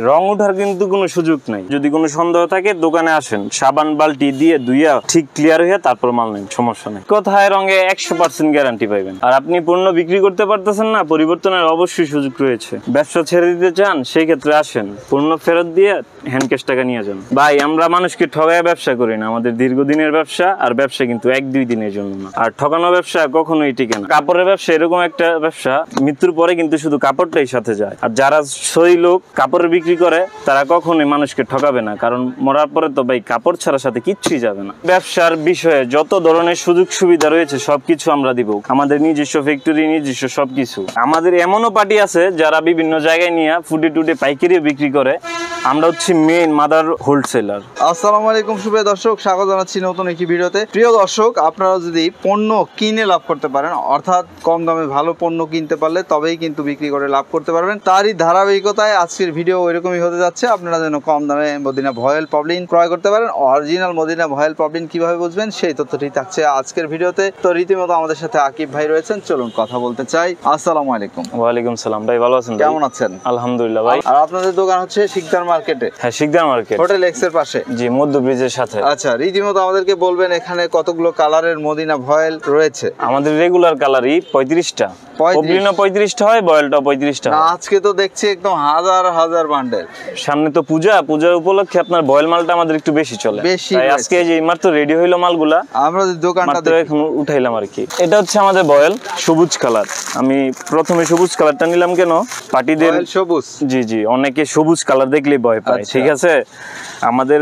রং ওঠার কিন্তু কোনো সুযোগ নাই। যদি কোনো সন্দেহ থাকে দোকানে আসেন, সাবান বালতি দিয়ে ধুইয়া ঠিক ক্লিয়ার হয়ে তারপর মাল নেন, সমস্যা নেই। কোথায় রঙে 100% গ্যারান্টি পাইবেন। আর আপনি পণ্য বিক্রি করতে পারতেছেন না, পরিবর্তনের অবশ্যই সুযোগ রয়েছে। ব্যবসা ছেড়ে দিতে চান, সেই ক্ষেত্রে আসেন, পণ্য ফেরত দিয়ে হ্যান্ড ক্যাশ টাকা নিয়ে যান। ভাই আমরা মানুষকে ঠগায় ব্যবসা করি না, আমাদের দীর্ঘদিনের ব্যবসা। আর ব্যবসা কিন্তু 1-2 দিনের জন্য না। আর ঠকানো ব্যবসা কখনোই টিকে না। কাপড়ের ব্যবসা এরকম একটা ব্যবসা, মৃত্যুর পরে কিন্তু শুধু কাপড়টাই সাথে যায়। আর যারা সই লোক কাপড়ের বিক্রি করে তারা কখনোই মানুষকে ঠকাবে না, কারণ মরার পরে তো ভাই কাপড় ছাড়া সাথে কিচ্ছুই যাবে না। ব্যবসার বিষয়ে যত ধরনের সুযোগ সুবিধা রয়েছে সবকিছু আমরা দিব। আমাদের নিজস্ব ফ্যাক্টরি, নিজস্ব সবকিছু। আমাদের এমনও পার্টি আছে যারা বিভিন্ন জায়গায় নিয়ে ফুটে টুটে পাইকারি বিক্রি করে। আমরা হচ্ছে মেইন মাদার হোলসেলার। আসসালামু আলাইকুম সুপ্রিয় দর্শক, স্বাগত জানাচ্ছি নতুন একটি ভিডিওতে। প্রিয় দর্শক, আপনারা যদি পণ্য কিনে লাভ করতে পারেন, অর্থাৎ কম দামে ভালো পণ্য কিনতে পারলে তবেই কিন্তু বিক্রি করে লাভ করতে পারবেন। তারই ধারাবাহিকতায় আজকের ভিডিও ওইরকমই হতে যাচ্ছে। আপনারা যেন কম দামে মদিনা ভয়েল পপলিন ক্রয় করতে পারেন। অরিজিনাল মদিনা ভয়েল পপলিন কিভাবে বুঝবেন সেই তথ্যটি থাকছে আজকের ভিডিওতে। তো রীতিমতো আমাদের সাথে আকিব ভাই রয়েছেন, চলুন কথা বলতে চাই। আসসালামু আলাইকুম। ওয়ালাইকুম সালাম। ভাই ভালো আছেন? কেমন আছেন? আলহামদুলিল্লাহ ভাই। আর আপনাদের দোকান হচ্ছে শিকদার মার্কেটে? হ্যাঁ, শিকদার মার্কেট, হোটেল এক্স এর পাশে। জি, মধ্য ব্রিজের সাথে। আচ্ছা, রীতিমতো আমাদেরকে বলবেন এখানে কতগুলো কালারের মদিনা ভয়েল রয়েছে? আমাদের রেগুলার কালারই 35টা। পপলিনও 35টা হয়, ভয়েলটাও 35টা হয়। আজকে তো দেখছি একদম হাজার হাজার বান্ডেল। সামনে তো পূজার উপলক্ষে আপনার ভয়েল মালটা আমাদের একটু বেশি চলে। তাই আজকে যে মাত্র রেডি হইলো মালগুলা, আমরা দোকানটা এখন উঠাইলাম আর কি। এটা হচ্ছে আমাদের ভয়েল সবুজ কালার। আমি প্রথমে সবুজ কালারটা নিলাম কেন, পার্টিদের সবুজ, জি জি, অনেকে সবুজ কালার দেখলেই ভয় পায়। ঠিক আছে, আমাদের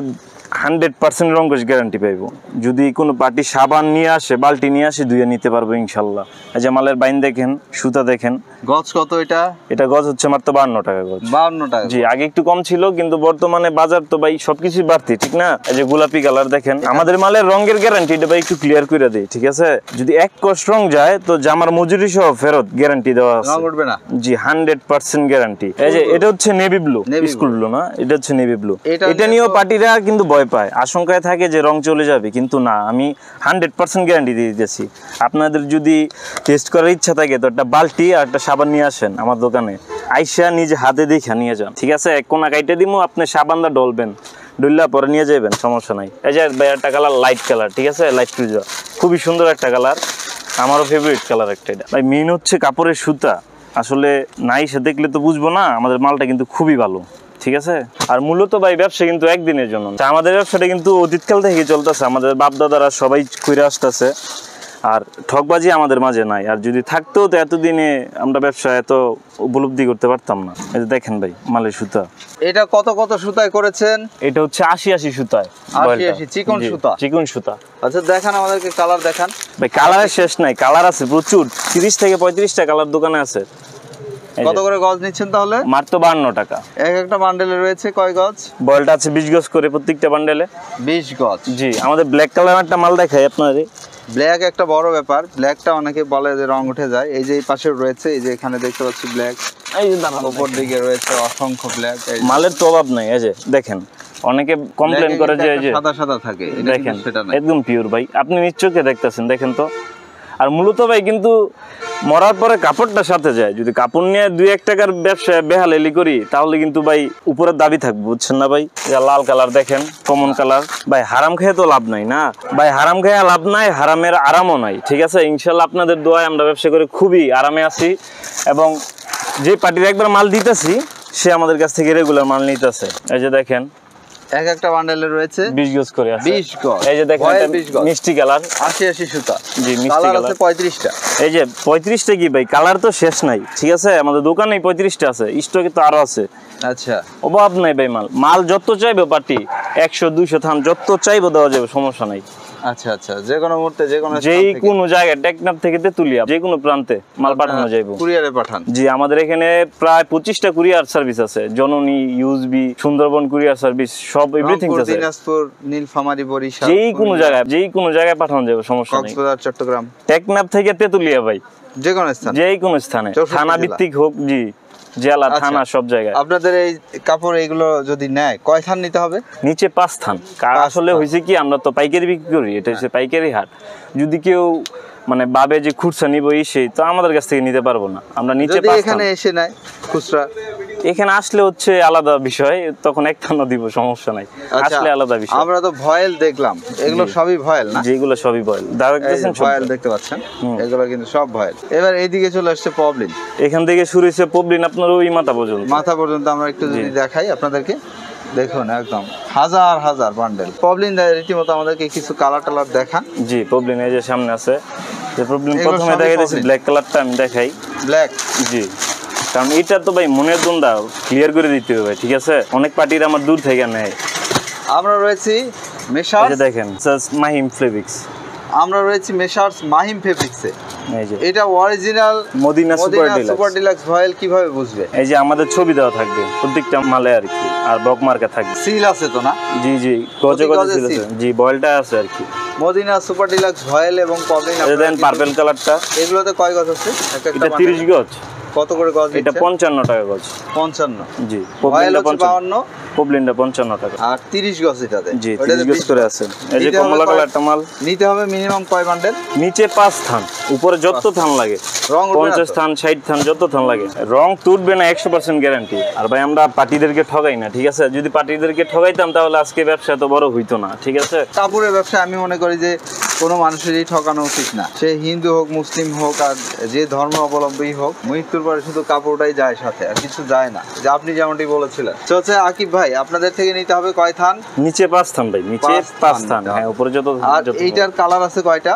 100% রংকশ গ্যারান্টি পাইবো। যদি কোনো পার্টি সাবান নিয়ে আসে, বালতি নিয়ে আসে, ধুয়ে নিতে পারবো ইনশাল্লাহ। এই যে মালের বাইন দেখেন, সুতা দেখেন। গজ কত এটা? এটা গজ হচ্ছে মাত্র 52 টাকা গজ। 52 টাকা? জি, আগে একটু কম ছিল, কিন্তু বর্তমানে বাজার তো ভাই সবকিছুই বাড়তি, ঠিক না? এই যে গোলাপি কালার দেখেন, আমাদের মালের রঙের গ্যারান্টি এটা ভাই একটু ক্লিয়ার করে দেই, ঠিক আছে? যদি এক কষ রং যায় তো জামার মজুরি সহ ফেরত গ্যারান্টি দেওয়া আছে। রং উঠবে না? জি, 100% গ্যারান্টি। এই যে এটা হচ্ছে নেভি ব্লু, স্কুল ব্লু না, এটা হচ্ছে নেভি ব্লু। এটা নিয়েও পার্টিরা কিন্তু ভয় পায়, আশঙ্কায় থাকে যে রং চলে যাবে, কিন্তু না, আমি 100% গ্যারান্টি দিয়ে দিতেছি। আপনাদের যদি টেস্ট করার ইচ্ছা থাকে তো একটা বালতি আর একটা সাবান নিয়ে আসেন আমার দোকানে, আইসা নিজে হাতে দেখে নিয়ে যান, ঠিক আছে? এক কোনা কাইটে দিমু, আপনি সাবানটা ডলবেন, ডললা পরে নিয়ে যাবেন, সমস্যা নাই। এই যে একটা কালার লাইট কালার, ঠিক আছে, লাইট ফিউজা, খুবই সুন্দর একটা কালার, আমারও ফেভারিট কালার একটা। এটা ভাই মেইন হচ্ছে কাপড়ের সুতা। আসলে নাই সে দেখলে তো বুঝবো না, আমাদের মালটা কিন্তু খুবই ভালো, ঠিক আছে? আর মূলত ভাই ব্যবসা কিন্তু একদিনের জন্য। আমাদের ব্যবসাটা কিন্তু অতীতকাল থেকে চলতেছে, আমাদের বাপ দাদারা সবাই করে আসতেছে। আর ঠকবাজি আমাদের মাঝে নাই। আর যদি থাকতেও তো এতদিনে আমরা ব্যবসা এত উপলব্ধি করতে পারতাম না। এই যে দেখেন ভাই মালের সুতা, এটা কত কত সুতায় করেছেন? এটা হচ্ছে 80 সুতায়, 80 চিকন সুতা। চিকন সুতা। আচ্ছা, দেখান আমাদেরকে, কালার দেখান ভাই। কালারের শেষ নাই, কালার আছে প্রচুর, 30 থেকে 35টা কালার দোকানে আছে। কত করে গজ নিচ্ছেন তাহলে? মাত্র 52 টাকা। এক একটা বান্ডেলে রয়েছে কয় গজ? বলটা আছে 20 গজ করে প্রত্যেকটা বান্ডেলে। 20 গজ? জি। আমাদের ব্ল্যাক কালার একটা মাল দেখাই আপনাদের। ব্ল্যাক একটা বড় ব্যাপার, ব্ল্যাকটা অনেকে বলে যে রং উঠে যায়। এই যে এই পাশে রয়েছে, এই যে এখানে দেখতে পাচ্ছি ব্ল্যাক, এই যে উপর দিকে রয়েছে অসংখ্য ব্ল্যাক। মালের তো অভাব নাই। এই যে দেখেন, অনেকে কমপ্লেন করে যে সাদা সাদা থাকে, দেখেন একদম পিওর ভাই, আপনি নিশ্চয়ই দেখতেছেন, দেখেন তো। আর মূলত ভাই কিন্তু মরার পরে কাপড়টা সাথে যায়। যদি কাপড় নিয়ে 2-1 টাকার ব্যবসা বেহালেলি করি তাহলে কিন্তু ভাই উপরের দাবি থাকবে, বুঝছেন না ভাই? লাল কালার দেখেন, কমন কালার। ভাই হারাম খেয়ে তো লাভ নাই না ভাই, হারাম খেয়ে লাভ নাই, হারামের আরামও নাই, ঠিক আছে? ইনশাল্লাহ আপনাদের দোয়ায় আমরা ব্যবসা করে খুবই আরামে আছি। এবং যে পার্টির একবার মাল দিতেছি সে আমাদের কাছ থেকে রেগুলার মাল নিতেছে। এই যে দেখেন, এক একটা বান্ডেলে রয়েছে 20 গজ করে আছে। 20 গজ। এই যে দেখেন, মিষ্টি কালার 80 সুতা। জি, মিষ্টি কালার আছে 35টা। এই যে 35টা কি ভাই, কালার তো শেষ নাই, ঠিক আছে? আমাদের দোকানেই 35টা আছে, স্টকে তো আরো আছে। আচ্ছা, অভাব নাই ভাই, মাল যত চাইবে পার্টি 100-200 থান যত চাইবে দেওয়া যাবে, সমস্যা নাই। আচ্ছা আচ্ছা, যে কোনো মুহূর্তে যে কোনো জায়গায় টেকনাফ থেকে তেতুলিয়া যে কোনো প্রান্তে মাল পাঠানো যাবে, কুরিয়ারে পাঠান। জি, আমাদের এখানে প্রায় 25টা কুরিয়ার সার্ভিস আছে, জননী, ইউএসবি, সুন্দরবন কুরিয়ার সার্ভিস, সব এভরিথিং আছে। দিনাজপুর, নীলফামারী, বরিশাল, যেই কোনো জায়গায় পাঠানো যাবে, সমস্যা নেই। কক্সবাজার, চট্টগ্রাম, টেকনাফ থেকে তেতুলিয়া ভাই, যে কোনো স্থানে, থানা ভিত্তিক হোক, জি, জেলা, থানা, সব জায়গায়। আপনাদের এই কাপড় এইগুলো যদি নেয় কয় থান নিতে হবে? নিচে 5 থান। আসলে হয়েছে কি, আমরা তো পাইকারি বিক্রি করি, এটা হচ্ছে পাইকারি হাট। যদি কেউ মানে ভাবে যে খুচরা নিব সেই, তো আমাদের কাছ থেকে নিতে পারবো না, আমরা নিচে 5 থান। এখানে এসে নেয় খুচরা, এখানে আসলে হচ্ছে আলাদা বিষয়, তখন একটানা দিব, সমস্যা নাই, আসলে আলাদা বিষয়। আমরা তো ভয়েল দেখলাম, এগুলো সবই ভয়েল না? যেগুলো সবই ভয়েল, ভয়েল দেখতে পাচ্ছেন, এগুলো কিন্তু সব ভয়েল। এবার এইদিকে চলে আসছে পবলিন, এখান থেকে শুরু হয়েছে পবলিন আপনার ওই মাথা পর্যন্ত। আমরা একটু যদি দেখাই আপনাদেরকে, দেখুন একদম হাজার হাজার বান্ডেল পবলিন। রীতিমতো আমাদেরকে কিছু কালার টালার দেখান। জি, পবলিন এই যে সামনে আছে, যে পবলিন প্রথমে দেখাই দিয়েছি ব্ল্যাক কালারটা, আমি দেখাই ব্ল্যাক। জি, কারণ এটা তো ভাই মনের দ্বন্দ্ব ক্লিয়ার করে দিতে হবে, ঠিক আছে? অনেক পার্টির আমার দূর থেকে নেয়। আমরা রয়েছি মেসার্স, দেখেন মাহিম ফেব্রিক্স, আমরা রয়েছি মেসার্স মাহিম ফেব্রিক্সে। এই যে এটা অরিজিনাল মদিনা সুপার ডিলাক্স ভয়েল। কিভাবে বুঝবে? এই যে আমাদের ছবি দেওয়া থাকবে প্রত্যেকটা মালে আর কি, আর বক মার্কা থাকবে, সিল আছে তো না? জি জি, গজে গজে সিল আছে, জি বয়েলটা আছে আর কি। মদিনা সুপার ডিলাক্স ভয়েল এবং পবলিন। এই দেখেন পার্পল কালারটা, এগুলোতে কয় গজ আছে? এটা 30 গজ। কত করে গজ? এটা 55 টাকা গজ। 55? জি, ভয়েল 52, পবলিনটা 55 টাকা। আর 30 গজ এটাতে। জি, 30 গজ করে আছে। এই যে কমলা কালারটা মাল নিতে হবে মিনিমাম কয় বান্ডেল? নিচে 5 থান, উপরে যত থান লাগে, রং 50 থান 60 থান যত থান লাগে, রং তুটবে না, 100% গ্যারান্টি। আর ভাই আমরা পার্টিদেরকে ঠগাই না, ঠিক আছে? যদি পার্টিদেরকে ঠগাইতাম তাহলে আজকে ব্যবসা এত বড় হইতো না, ঠিক আছে? কাপড়ের ব্যবসা আমি মনে করি যে কোনো মানুষেরই ঠকানো উচিত না, সে হিন্দু হোক, মুসলিম হোক, আর যে ধর্ম অবলম্বী হোক। মৃত্যুর পরে শুধু কাপড়টাই যায় সাথে, আর কিছু যায় না, যে আপনি যেমনটি বলেছিলেন। চলছে আকিব ভাই, আপনাদের থেকে নিতে হবে কয় থান? নিচে 5 থান ভাই, নিচে 5 থান, হ্যাঁ উপরে যত। আর এইটার কালার আছে কয়টা?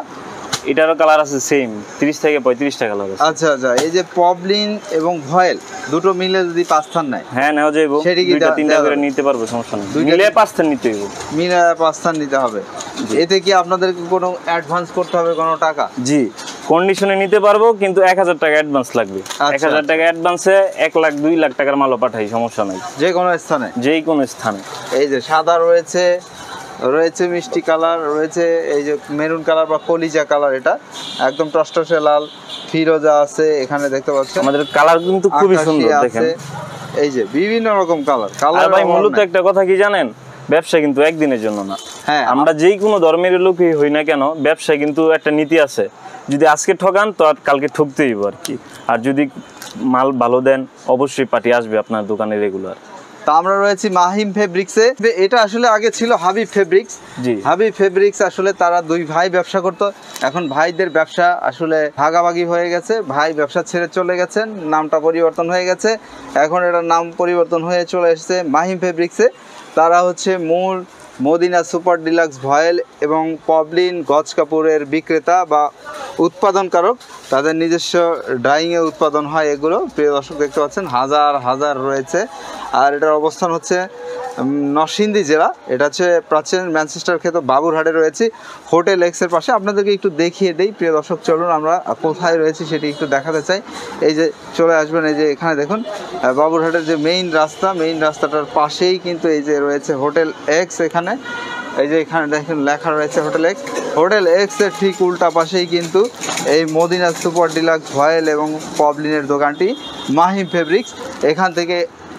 এটারও কালার আছে সেম 30 থেকে 35 টাকা কালার আছে। আচ্ছা আচ্ছা, এই যে পবলিন এবং ভয়েল দুটো মিলে যদি 5 থান নেয়, হ্যাঁ নেওয়া যাইব, দুইটা তিনটা করে নিতে পারবো, সমস্যা নেই। মিলে 5 থান নিতে হইব, মিলে 5 থান নিতে হবে। এতে কি আপনাদেরকে কোনো অ্যাডভান্স করতে হবে কোনো টাকা? জি, কন্ডিশনে নিতে পারবো, কিন্তু 1000 টাকা অ্যাডভান্স লাগবে। 1000 টাকা অ্যাডভান্সে 1 লাখ 2 লাখ টাকার মালও পাঠাই, সমস্যা নাই, যে কোনো স্থানে, যেই কোনো স্থানে। এই যে সাদা রয়েছে, রয়েছে মিষ্টি কালার, রয়েছে এই যে মেরুন কালার বা কলিজা কালার, এটা একদম টসটসে লাল, ফিরোজা আছে এখানে দেখতে পাচ্ছেন। আমাদের কালার কিন্তু খুবই সুন্দর, দেখেন এই যে বিভিন্ন রকম কালার। আর ভাই মূলত একটা কথা কি জানেন, ব্যবসা কিন্তু একদিনের জন্য না। হ্যাঁ, আমরা যেই কোনো ধর্মের লোকই হই না কেন, ব্যবসায় কিন্তু একটা নীতি আছে, যদি আজকে ঠকান তো আর কালকে ঠকতেই আর কি। আর যদি মাল ভালো দেন, অবশ্যই পার্টি আসবে আপনার দোকানে রেগুলার। তা আমরা রয়েছি মাহিম ফেব্রিক্সে। এটা আসলে আগে ছিল হাবিব ফেব্রিক্স। জি, হাবিব ফেব্রিক্স আসলে তারা দুই ভাই ব্যবসা করতো, এখন ভাইদের ব্যবসা আসলে ভাগাভাগি হয়ে গেছে, ভাই ব্যবসা ছেড়ে চলে গেছেন, নামটা পরিবর্তন হয়ে গেছে, এখন এটার নাম পরিবর্তন হয়ে চলে এসেছে মাহিম ফেব্রিক্সে। তারা হচ্ছে মূল মদিনা সুপার ডিলাক্স ভয়েল এবং পবলিন গজ কাপড়ের বিক্রেতা বা উৎপাদনকারক। তাদের নিজস্ব ডাইংয়ে উৎপাদন হয় এগুলো। প্রিয় দর্শক দেখতে পাচ্ছেন হাজার হাজার রয়েছে। আর এটার অবস্থান হচ্ছে নরসিংদী জেলা। এটা হচ্ছে প্রাচীন ম্যানচেস্টার খ্যাত বাবুরহাটে রয়েছে, হোটেল এক্সের পাশে। আপনাদেরকে একটু দেখিয়ে দেই প্রিয় দর্শক, চলুন আমরা কোথায় রয়েছি সেটি একটু দেখাতে চাই। এই যে চলে আসবেন, এই যে এখানে দেখুন বাবুরহাটের যে মেইন রাস্তা, মেইন রাস্তাটার পাশেই কিন্তু এই যে রয়েছে হোটেল এক্স। এখানে এই যে এখানে দেখেন লেখা রয়েছে হোটেল এক্স। হোটেল এক্সের ঠিক উল্টা পাশেই কিন্তু এই মদিনা সুপার ডিলাক্স ভয়েল এবং পবলিনের দোকানটি মাহিম ফেব্রিক্স। এখান থেকে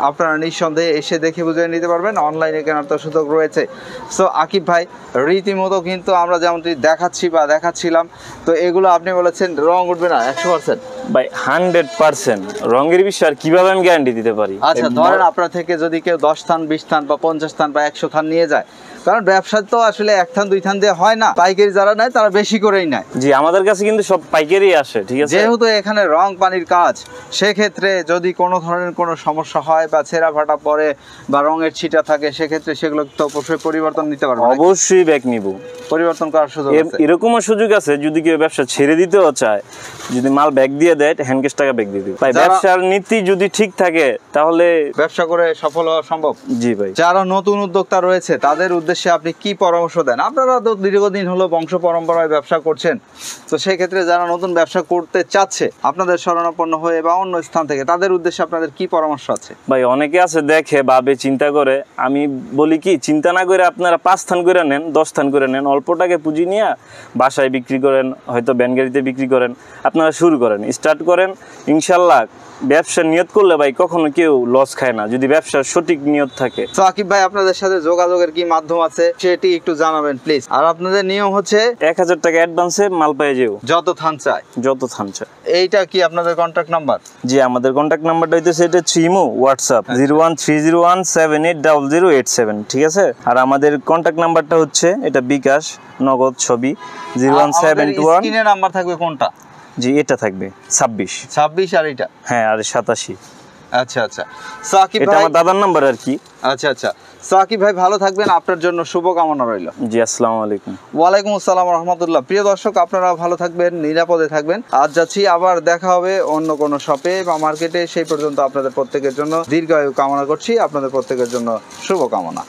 আপনারা নিঃসন্দেহে এসে দেখে বুঝে নিতে পারবেন, অনলাইনে কেনার তো সুযোগ রয়েছে। সো আকিব ভাই, রীতিমতো কিন্তু আমরা যেমনটি দেখাচ্ছি বা দেখাচ্ছিলাম, তো এগুলো আপনি বলেছেন রং উঠবে না 100%? ভাই 100% রঙের বিষয়, আর কিভাবে আমি গ্যারান্টি দিতে পারি? আচ্ছা, ধরেন আপনার থেকে যদি কেউ 10 থান 20 থান বা 50 থান বা 100 থান নিয়ে যায়, কারণ ব্যবসা তো আসলে 1 থান 2 থান দিয়ে হয় না, পাইকারি যারা নেয় তারা বেশি করেই নেয়। জি, আমাদের কাছে কিন্তু সব পাইকারি আসে, ঠিক আছে? যেহেতু এখানে রং পানির কাজ, সেক্ষেত্রে যদি কোনো ধরনের কোনো সমস্যা হয় বা ছেঁড়া ফাটা পড়ে বা রঙের ছিটা থাকে, সেক্ষেত্রে সেগুলো তো অবশ্যই পরিবর্তন নিতে পারবে। অবশ্যই ব্যাক নিব, পরিবর্তন করার সুযোগ আছে। এরকমও সুযোগ আছে, যদি কেউ ব্যবসা ছেড়ে দিতেও চায়, যদি মাল ব্যাক দিয়ে দেয়, হ্যান্ডকেশ টাকা ব্যাক দিয়ে দিবে। ভাই ব্যবসার নীতি যদি ঠিক থাকে তাহলে ব্যবসা করে সফল হওয়া সম্ভব। জি ভাই, যারা নতুন উদ্যোক্তা রয়েছে তাদের উদ্দেশ্যে আপনি কি পরামর্শ দেন? আপনারা তো দীর্ঘদিন হলো বংশ পরম্পরায় ব্যবসা করছেন, তো সেই ক্ষেত্রে যারা নতুন ব্যবসা করতে চাচ্ছে আপনাদের শরণাপন্ন হয়ে বা অন্য স্থান থেকে, তাদের উদ্দেশ্যে আপনাদের কি পরামর্শ আছে? ভাই অনেকে আছে দেখে ভাবে চিন্তা করে, আমি বলি কি, চিন্তা না করে আপনারা 5 স্থান করে নেন, 10 স্থান করে নেন, অল্প টাকা পুঁজি নিয়ে বাসায় বিক্রি করেন, হয়তো ব্যান গাড়িতে বিক্রি করেন, আপনারা শুরু করেন, স্টার্ট করেন, ইনশাল্লাহ ব্যবসা নিয়ত করলে ভাই কখনো কেউ লস খায় না, যদি ব্যবসার সঠিক নিয়ত থাকে। তো আকিব ভাই, আপনাদের সাথে যোগাযোগের কি মাধ্যম আছে সেটি একটু জানাবেন প্লিজ। আর আপনাদের নিয়ম হচ্ছে 1000 টাকা অ্যাডভান্সে মাল পেয়ে যেও, যত থান চায়। যত থান চায়। এইটা কি আপনাদের কন্ট্যাক্ট নাম্বার? জি, আমাদের কন্ট্যাক্ট নাম্বারটা হইতেছে এটা ইমো, হোয়াটসঅ্যাপ 01301780087, ঠিক আছে। আর আমাদের কন্ট্যাক্ট নাম্বারটা হচ্ছে এটা বিকাশ, নগদ, ছবি 01721। স্ক্রিনে নাম্বার থাকবে কোনটা? জি, এটা থাকবে 26। আর এটা? হ্যাঁ, আর 87। আচ্ছা। সাকিব এটা ভাই, আমার দাদার নাম্বার আর কি। আচ্ছা। সাকিব ভাই, ভালো থাকবেন, আপনার জন্য শুভকামনা রইল। জি, আসসালামু আলাইকুম। ওয়ালাইকুম আসসালাম রহমতুল্লাহ। প্রিয় দর্শক, আপনারা ভালো থাকবেন, নিরাপদে থাকবেন। আজ যাচ্ছি, আবার দেখা হবে অন্য কোনো শপে বা মার্কেটে। সেই পর্যন্ত আপনাদের প্রত্যেকের জন্য দীর্ঘায়ু কামনা করছি, আপনাদের প্রত্যেকের জন্য শুভকামনা।